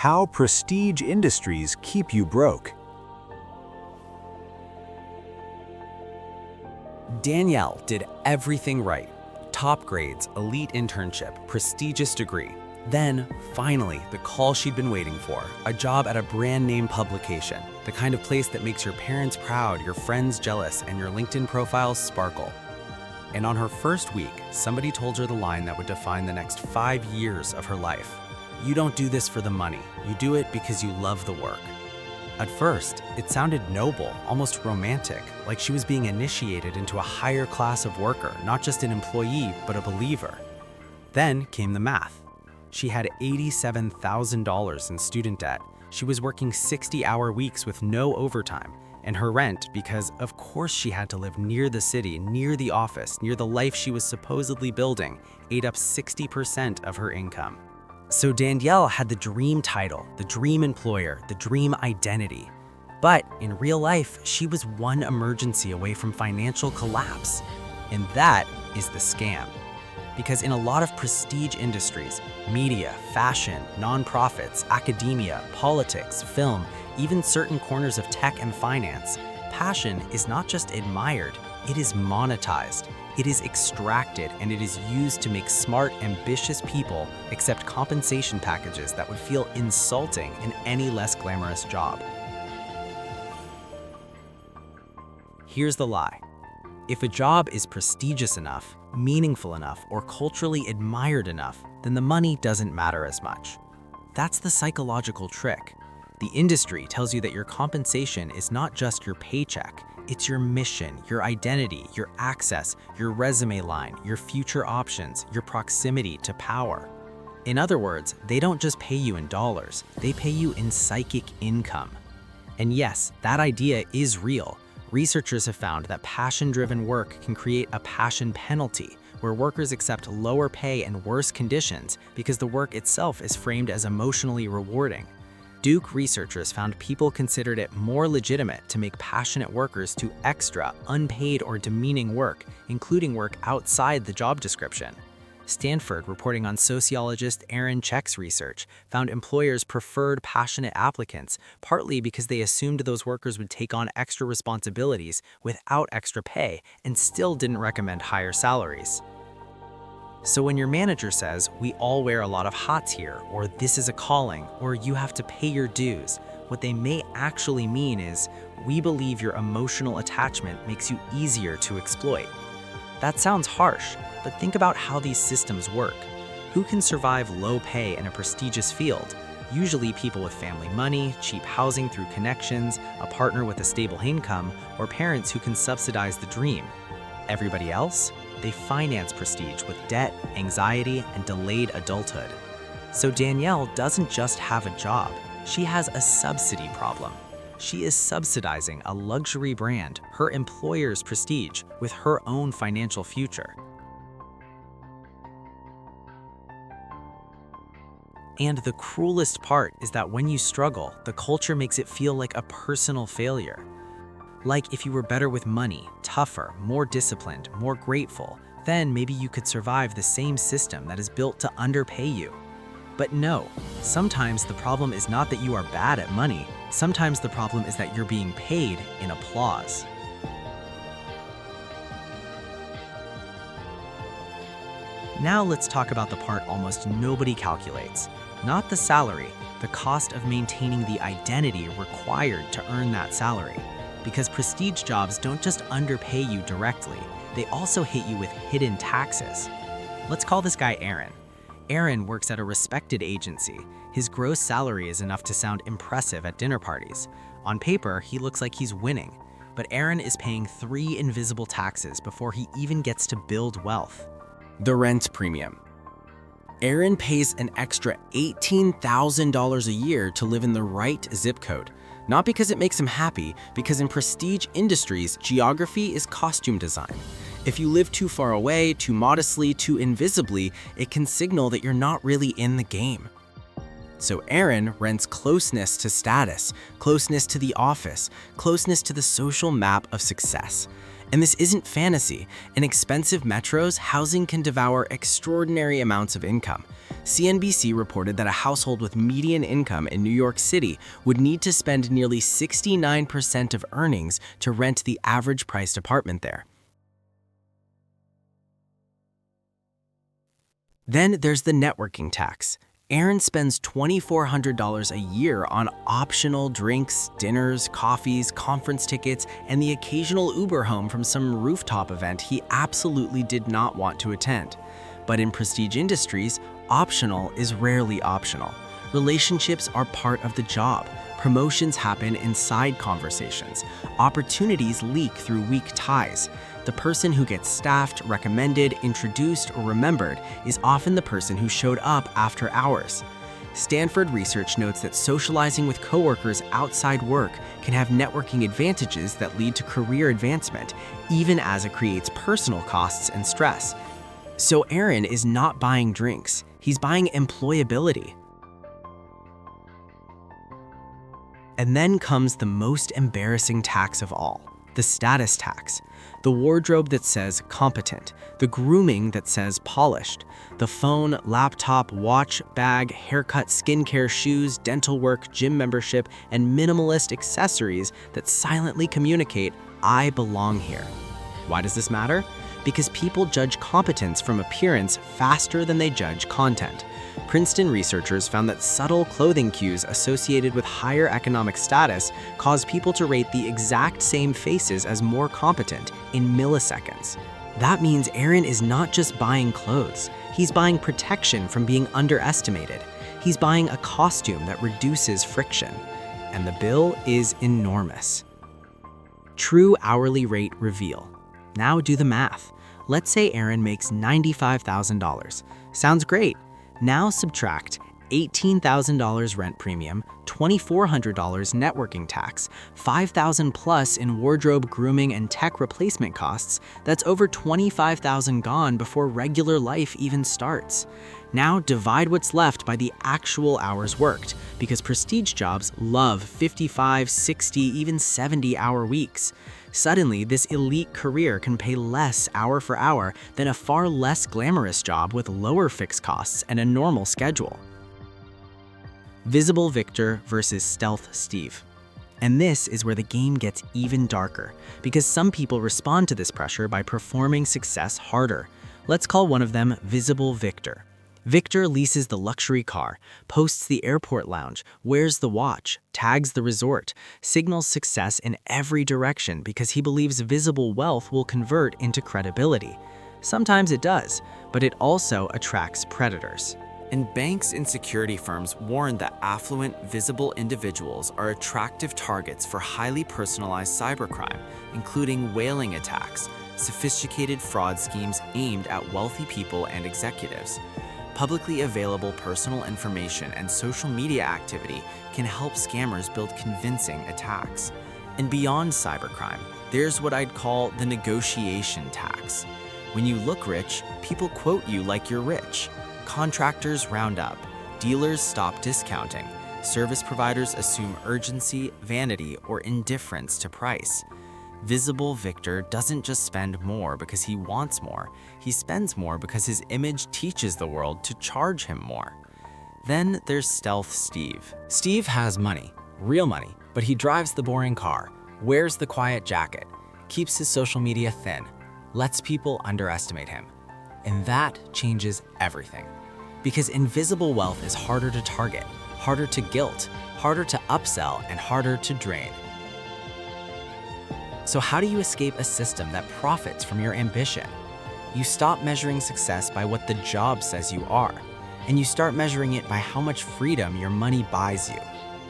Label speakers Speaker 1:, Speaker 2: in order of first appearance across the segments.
Speaker 1: How prestige industries keep you broke.
Speaker 2: Danielle did everything right. Top grades, elite internship, prestigious degree. Then, finally, the call she'd been waiting for, a job at a brand name publication, the kind of place that makes your parents proud, your friends jealous, and your LinkedIn profiles sparkle. And on her first week, somebody told her the line that would define the next 5 years of her life. You don't do this for the money, you do it because you love the work. At first, it sounded noble, almost romantic, like she was being initiated into a higher class of worker, not just an employee, but a believer. Then came the math. She had $87,000 in student debt. She was working 60-hour weeks with no overtime, and her rent, because of course she had to live near the city, near the office, near the life she was supposedly building, ate up 60% of her income. So Danielle had the dream title, the dream employer, the dream identity. But in real life, she was one emergency away from financial collapse. And that is the scam. Because in a lot of prestige industries, media, fashion, nonprofits, academia, politics, film, even certain corners of tech and finance, passion is not just admired, it is monetized. It is extracted and it is used to make smart, ambitious people accept compensation packages that would feel insulting in any less glamorous job. Here's the lie. If a job is prestigious enough, meaningful enough, or culturally admired enough, then the money doesn't matter as much. That's the psychological trick. The industry tells you that your compensation is not just your paycheck, it's your mission, your identity, your access, your resume line, your future options, your proximity to power. In other words, they don't just pay you in dollars, they pay you in psychic income. And yes, that idea is real. Researchers have found that passion-driven work can create a passion penalty, where workers accept lower pay and worse conditions because the work itself is framed as emotionally rewarding. Duke researchers found people considered it more legitimate to make passionate workers do extra, unpaid, or demeaning work, including work outside the job description. Stanford, reporting on sociologist Aaron Check's research, found employers preferred passionate applicants, partly because they assumed those workers would take on extra responsibilities without extra pay and still didn't recommend higher salaries. So when your manager says, "We all wear a lot of hats here," or "This is a calling," or "You have to pay your dues," what they may actually mean is, "We believe your emotional attachment makes you easier to exploit." That sounds harsh, but think about how these systems work. Who can survive low pay in a prestigious field? Usually people with family money, cheap housing through connections, a partner with a stable income, or parents who can subsidize the dream. Everybody else? They finance prestige with debt, anxiety, and delayed adulthood. So Danielle doesn't just have a job, she has a subsidy problem. She is subsidizing a luxury brand, her employer's prestige, with her own financial future. And the cruelest part is that when you struggle, the culture makes it feel like a personal failure. Like if you were better with money, tougher, more disciplined, more grateful, then maybe you could survive the same system that is built to underpay you. But no, sometimes the problem is not that you are bad at money. Sometimes the problem is that you're being paid in applause. Now let's talk about the part almost nobody calculates. Not the salary, the cost of maintaining the identity required to earn that salary. Because prestige jobs don't just underpay you directly, they also hit you with hidden taxes. Let's call this guy Aaron. Aaron works at a respected agency. His gross salary is enough to sound impressive at dinner parties. On paper, he looks like he's winning. But Aaron is paying 3 invisible taxes before he even gets to build wealth. The rent premium. Aaron pays an extra $18,000 a year to live in the right zip code. Not because it makes him happy, because in prestige industries, geography is costume design. If you live too far away, too modestly, too invisibly, it can signal that you're not really in the game. So Aaron rents closeness to status, closeness to the office, closeness to the social map of success. And this isn't fantasy. In expensive metros, housing can devour extraordinary amounts of income. CNBC reported that a household with median income in New York City would need to spend nearly 69% of earnings to rent the average-priced apartment there. Then there's the networking tax. Aaron spends $2,400 a year on optional drinks, dinners, coffees, conference tickets, and the occasional Uber home from some rooftop event he absolutely did not want to attend. But in prestige industries, optional is rarely optional. Relationships are part of the job. Promotions happen in side conversations. Opportunities leak through weak ties. The person who gets staffed, recommended, introduced, or remembered is often the person who showed up after hours. Stanford research notes that socializing with coworkers outside work can have networking advantages that lead to career advancement, even as it creates personal costs and stress. So Aaron is not buying drinks, he's buying employability. And then comes the most embarrassing tax of all, the status tax. The wardrobe that says competent, the grooming that says polished, the phone, laptop, watch, bag, haircut, skincare, shoes, dental work, gym membership, and minimalist accessories that silently communicate, I belong here. Why does this matter? Because people judge competence from appearance faster than they judge content. Princeton researchers found that subtle clothing cues associated with higher economic status cause people to rate the exact same faces as more competent in milliseconds. That means Aaron is not just buying clothes, he's buying protection from being underestimated. He's buying a costume that reduces friction. And the bill is enormous. True hourly rate reveal. Now do the math. Let's say Aaron makes $95,000. Sounds great. Now subtract $18,000 rent premium, $2,400 networking tax, $5,000 plus in wardrobe, grooming, and tech replacement costs. That's over $25,000 gone before regular life even starts. Now divide what's left by the actual hours worked, because prestige jobs love 55, 60, even 70-hour weeks. Suddenly, this elite career can pay less hour for hour than a far less glamorous job with lower fixed costs and a normal schedule. Visible Victor versus Stealth Steve. And this is where the game gets even darker, because some people respond to this pressure by performing success harder. Let's call one of them Visible Victor. Victor leases the luxury car, posts the airport lounge, wears the watch, tags the resort, signals success in every direction because he believes visible wealth will convert into credibility. Sometimes it does, but it also attracts predators. And banks and security firms warn that affluent, visible individuals are attractive targets for highly personalized cybercrime, including whaling attacks, sophisticated fraud schemes aimed at wealthy people and executives. Publicly available personal information and social media activity can help scammers build convincing attacks. And beyond cybercrime, there's what I'd call the negotiation tax. When you look rich, people quote you like you're rich. Contractors round up, dealers stop discounting, service providers assume urgency, vanity, or indifference to price. Visible Victor doesn't just spend more because he wants more, he spends more because his image teaches the world to charge him more. Then there's Stealth Steve. Steve has money, real money, but he drives the boring car, wears the quiet jacket, keeps his social media thin, lets people underestimate him. And that changes everything. Because invisible wealth is harder to target, harder to guilt, harder to upsell, and harder to drain. So how do you escape a system that profits from your ambition? You stop measuring success by what the job says you are, and you start measuring it by how much freedom your money buys you.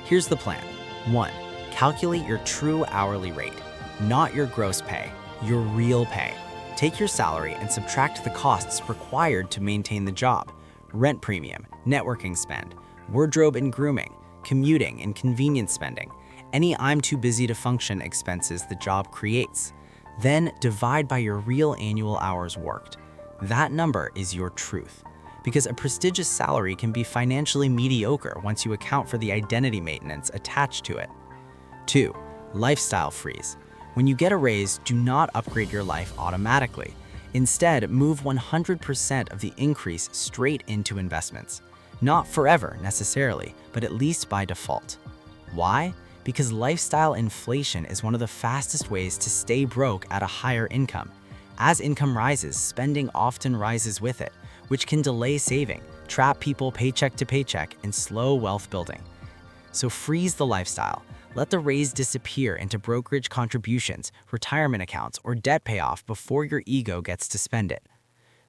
Speaker 2: Here's the plan. 1. Calculate your true hourly rate, not your gross pay, your real pay. Take your salary and subtract the costs required to maintain the job: rent premium, networking spend, wardrobe and grooming, commuting and convenience spending, any I'm too busy to function expenses the job creates. Then divide by your real annual hours worked. That number is your truth, because a prestigious salary can be financially mediocre once you account for the identity maintenance attached to it. 2. Lifestyle freeze. When you get a raise, do not upgrade your life automatically. Instead, move 100% of the increase straight into investments. Not forever necessarily, but at least by default. Why? Because lifestyle inflation is one of the fastest ways to stay broke at a higher income. As income rises, spending often rises with it, which can delay saving, trap people paycheck to paycheck, and slow wealth building. So freeze the lifestyle. Let the raise disappear into brokerage contributions, retirement accounts, or debt payoff before your ego gets to spend it.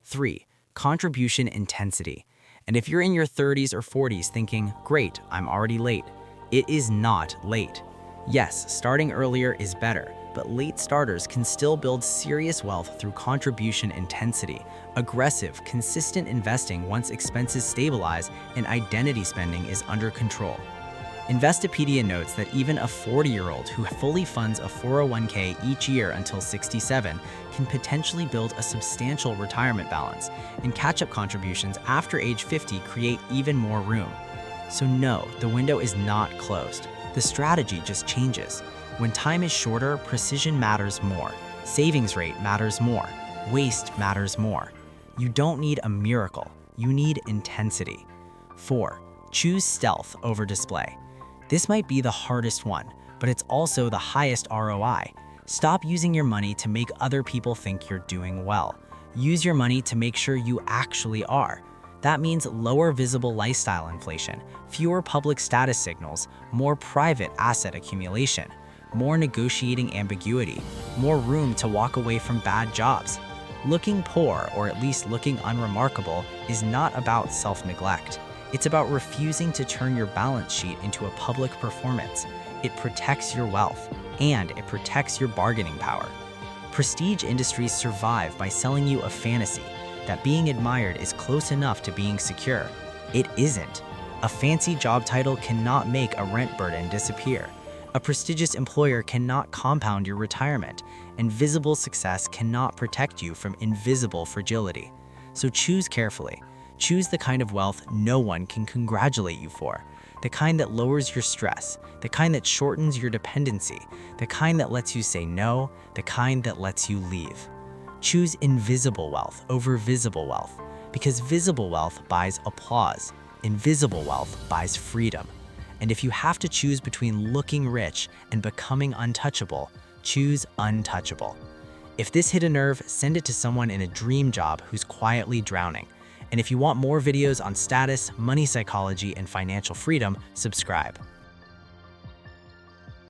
Speaker 2: 3. Contribution intensity. And if you're in your 30s or 40s thinking, great, I'm already late, it is not late. Yes, starting earlier is better, but late starters can still build serious wealth through contribution intensity, aggressive, consistent investing once expenses stabilize and identity spending is under control. Investopedia notes that even a 40-year-old who fully funds a 401k each year until 67 can potentially build a substantial retirement balance, and catch-up contributions after age 50 create even more room. So no, the window is not closed. The strategy just changes. When time is shorter, precision matters more. Savings rate matters more. Waste matters more. You don't need a miracle. You need intensity. 4. Choose stealth over display. This might be the hardest one, but it's also the highest ROI. Stop using your money to make other people think you're doing well. Use your money to make sure you actually are. That means lower visible lifestyle inflation, fewer public status signals, more private asset accumulation, more negotiating ambiguity, more room to walk away from bad jobs. Looking poor, or at least looking unremarkable, is not about self-neglect. It's about refusing to turn your balance sheet into a public performance. It protects your wealth, and it protects your bargaining power. Prestige industries survive by selling you a fantasy that being admired is close enough to being secure. It isn't. A fancy job title cannot make a rent burden disappear. A prestigious employer cannot compound your retirement, and visible success cannot protect you from invisible fragility. So choose carefully. Choose the kind of wealth no one can congratulate you for, the kind that lowers your stress, the kind that shortens your dependency, the kind that lets you say no, the kind that lets you leave. Choose invisible wealth over visible wealth, because visible wealth buys applause, invisible wealth buys freedom. And if you have to choose between looking rich and becoming untouchable, choose untouchable. If this hit a nerve, send it to someone in a dream job who's quietly drowning. And if you want more videos on status, money psychology, and financial freedom, subscribe.